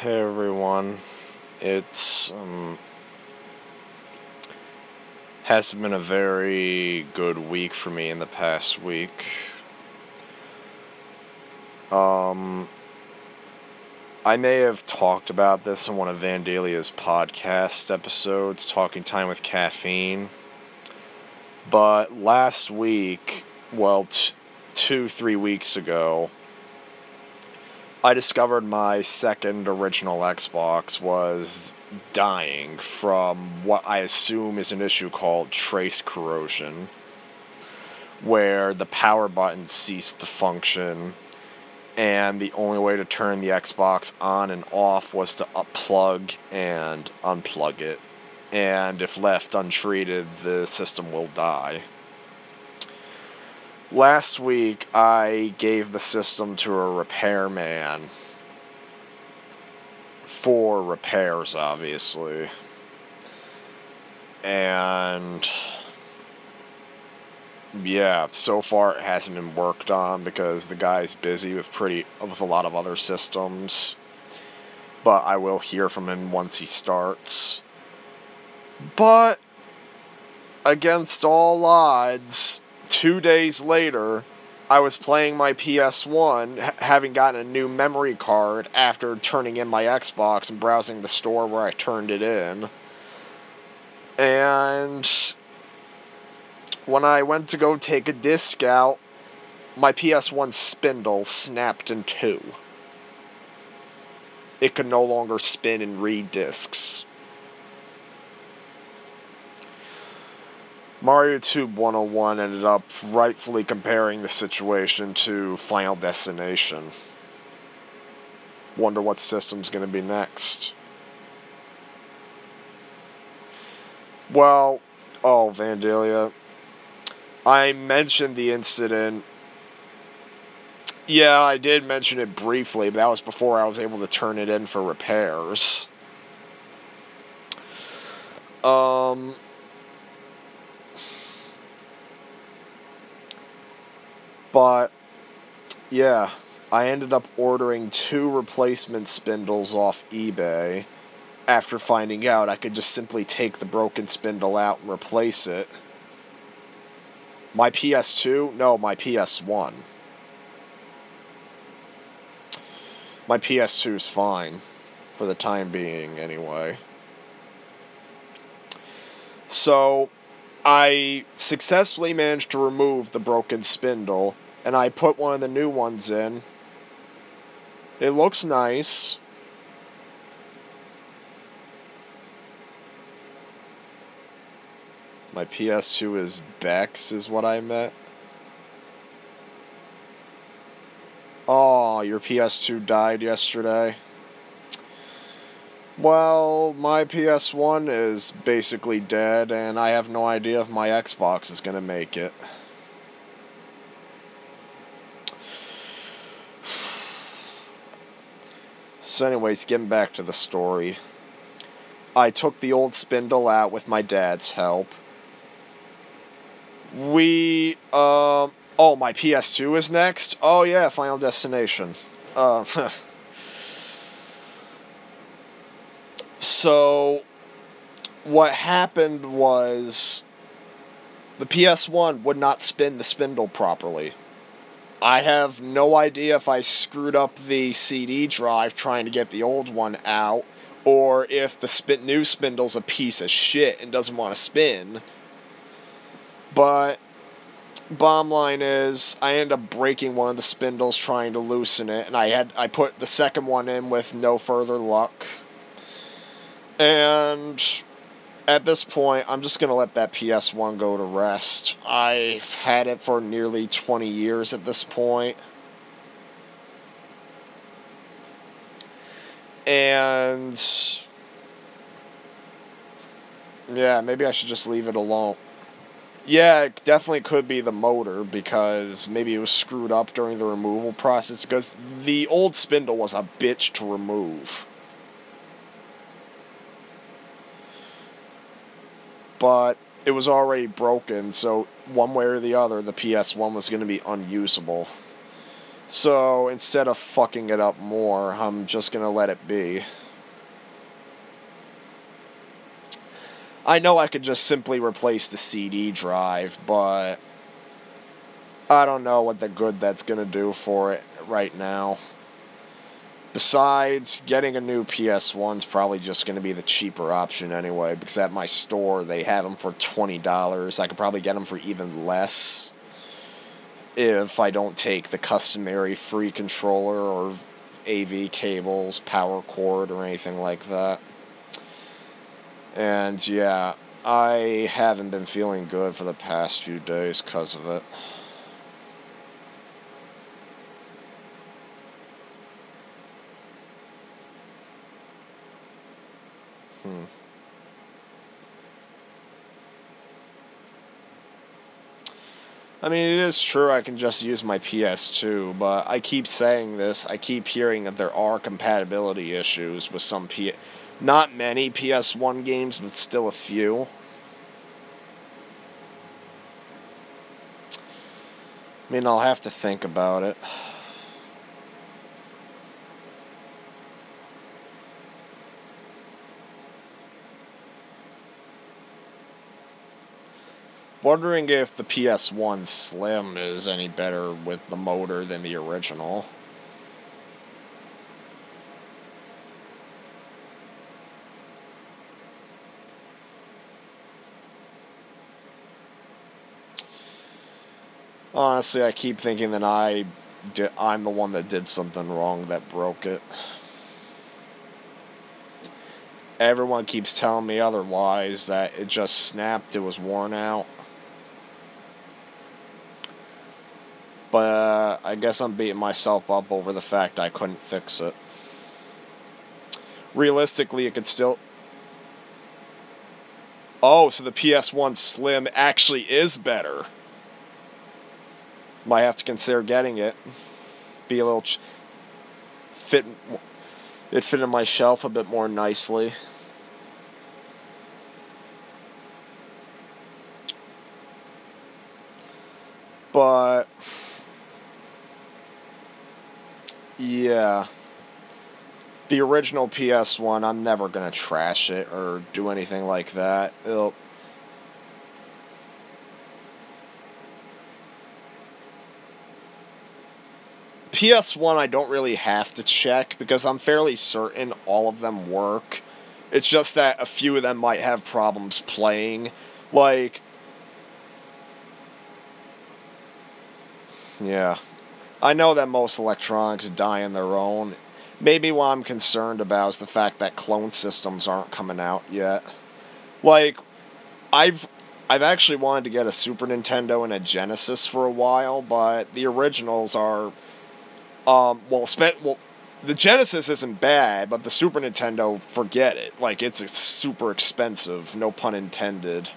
Hey everyone, it's hasn't been a very good week for me in the past week. Um, I may have talked about this in one of Vandalia's podcast episodes, Talking Time with Caffeine. But last week, well, 3 weeks ago, I discovered my second original Xbox was dying from what I assume is an issue called trace corrosion, where the power button ceased to function, and the only way to turn the Xbox on and off was to plug and unplug it, and if left untreated, the system will die. Last week, I gave the system to a repairman for repairs, obviously. And yeah, so far it hasn't been worked on because the guy's busy with a lot of other systems. But I will hear from him once he starts. But against all odds, 2 days later, I was playing my PS1, having gotten a new memory card after turning in my Xbox and browsing the store where I turned it in. And when I went to go take a disc out, my PS1 spindle snapped in two. It could no longer spin and read discs. Mario Tube 101 ended up rightfully comparing the situation to Final Destination. Wonder what system's going to be next. Well, Vandalia, I mentioned the incident. Yeah, I did mention it briefly, but that was before I was able to turn it in for repairs. But, yeah, I ended up ordering 2 replacement spindles off eBay after finding out I could just simply take the broken spindle out and replace it. My PS2? No, my PS1. My PS2's fine, for the time being, anyway. So, I successfully managed to remove the broken spindle, and I put one of the new ones in. It looks nice. My PS2 is Bex, is what I meant. Oh, your PS2 died yesterday? Well, my PS1 is basically dead, and I have no idea if my Xbox is going to make it. So anyways, getting back to the story. I took the old spindle out with my dad's help. My PS2 is next? Oh yeah, Final Destination. So, what happened was, the PS1 would not spin the spindle properly. I have no idea if I screwed up the CD drive trying to get the old one out, or if the new spindle's a piece of shit and doesn't want to spin. But bottom line is, I ended up breaking one of the spindles trying to loosen it, and I put the second one in with no further luck. And at this point, I'm just going to let that PS1 go to rest. I've had it for nearly 20 years at this point. And yeah, maybe I should just leave it alone. Yeah, it definitely could be the motor, because maybe it was screwed up during the removal process, because the old spindle was a bitch to remove. But it was already broken, so one way or the other, the PS1 was going to be unusable. So instead of fucking it up more, I'm just gonna let it be. I know I could just simply replace the CD drive, but I don't know what the good that's gonna do for it right now. Besides, getting a new PS1's probably just going to be the cheaper option anyway, because at my store they have them for $20. I could probably get them for even less if I don't take the customary free controller or AV cables, power cord, or anything like that. And yeah, I haven't been feeling good for the past few days because of it. I mean, it is true I can just use my PS2, but I keep saying this, I keep hearing that there are compatibility issues with some not many PS1 games, but still a few. I mean, I'll have to think about it. Wondering if the PS1 Slim is any better with the motor than the original. Honestly, I keep thinking that I'm the one that did something wrong that broke it. Everyone keeps telling me otherwise, that it just snapped, it was worn out. But I guess I'm beating myself up over the fact I couldn't fix it. Realistically, it could still... Oh, so the PS1 Slim actually is better. Might have to consider getting it. Be a little... It fit in my shelf a bit more nicely. But... yeah. The original PS1, I'm never going to trash it or do anything like that. PS1 I don't really have to check because I'm fairly certain all of them work. It's just that a few of them might have problems playing. Like... yeah. I know that most electronics die on their own. Maybe what I'm concerned about is the fact that clone systems aren't coming out yet. Like, I've actually wanted to get a Super Nintendo and a Genesis for a while, but the originals are, the Genesis isn't bad, but the Super Nintendo, forget it. Like, it's super expensive, no pun intended.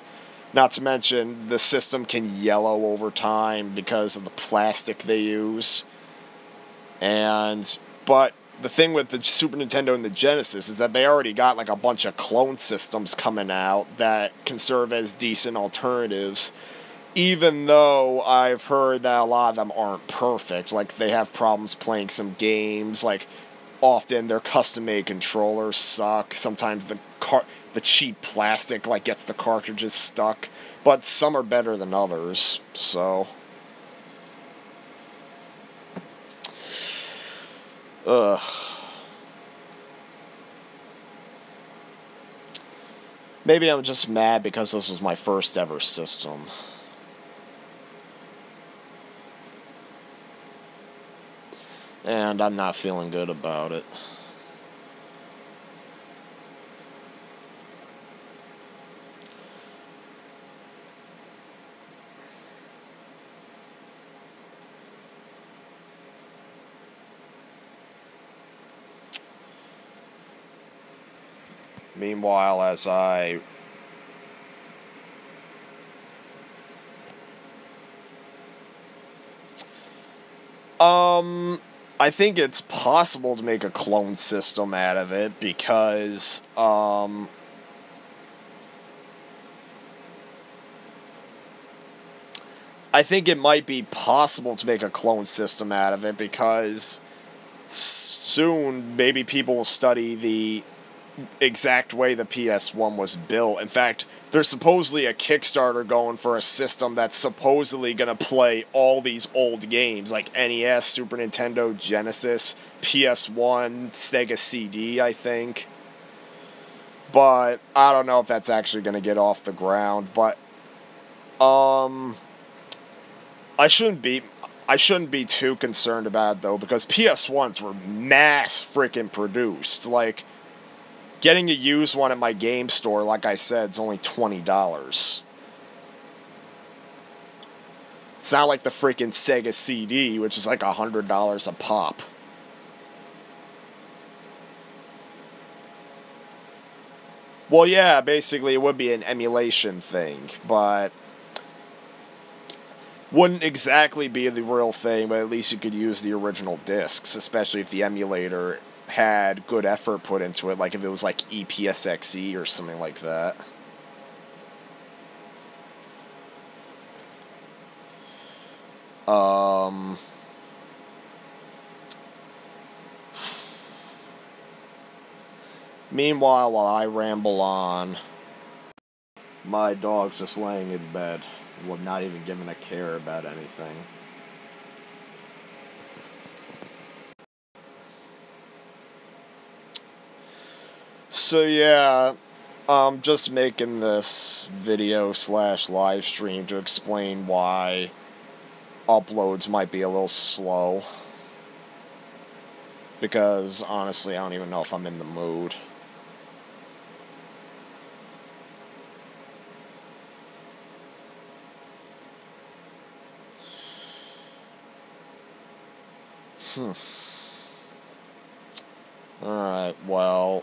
Not to mention, the system can yellow over time because of the plastic they use. But the thing with the Super Nintendo and the Genesis is that they already got like a bunch of clone systems coming out that can serve as decent alternatives, even though I've heard that a lot of them aren't perfect. Like, they have problems playing some games, like, often their custom-made controllers suck. Sometimes the cheap plastic, like, gets the cartridges stuck. But some are better than others, so... ugh. Maybe I'm just mad because this was my first ever system. And I'm not feeling good about it. Meanwhile, as I think it's possible to make a clone system out of it because, I I think it might be possible to make a clone system out of it, because soon maybe people will study the exact way the PS1 was built. In fact, there's supposedly a Kickstarter going for a system that's supposedly going to play all these old games, like NES, Super Nintendo, Genesis, PS1, Sega CD, I think. But I don't know if that's actually going to get off the ground. But I shouldn't be too concerned about it, though, because PS1s were mass freaking produced. Like, getting a used one at my game store, like I said, is only $20. It's not like the freaking Sega CD, which is like $100 a pop. Well, yeah, basically it would be an emulation thing, but wouldn't exactly be the real thing, but at least you could use the original discs, especially if the emulator had good effort put into it, like if it was like EPSXE or something like that. Meanwhile, while I ramble on, my dog's just laying in bed, not even giving a care about anything. So yeah, I'm just making this video / live stream to explain why uploads might be a little slow. Because honestly, I don't even know if I'm in the mood. Alright, well,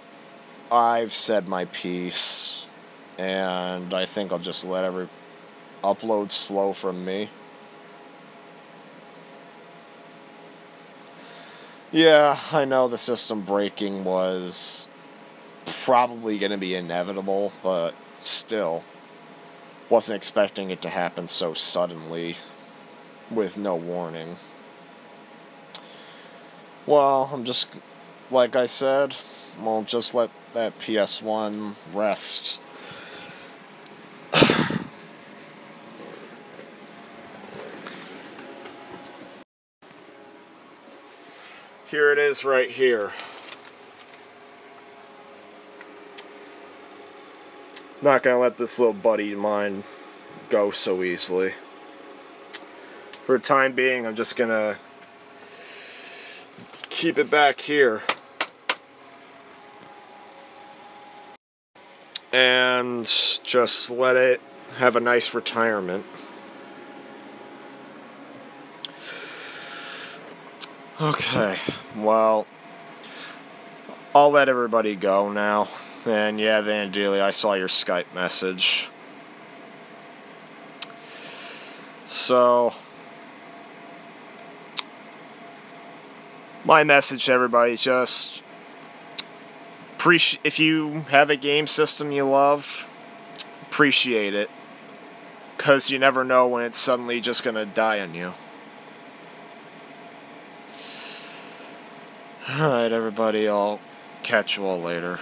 I've said my piece, and I think I'll just let every upload slow from me. Yeah, I know the system breaking was probably going to be inevitable, but still, wasn't expecting it to happen so suddenly, with no warning. Well, I'm just, like I said, we'll just let that PS1 rest. Here it is right here. Not gonna let this little buddy of mine go so easily. For the time being, I'm just gonna keep it back here. And just let it have a nice retirement. Okay, well, I'll let everybody go now. And yeah, Vandelia, I saw your Skype message. So, my message to everybody is just, if you have a game system you love, appreciate it. Because you never know when it's suddenly just going to die on you. Alright, everybody, I'll catch you all later.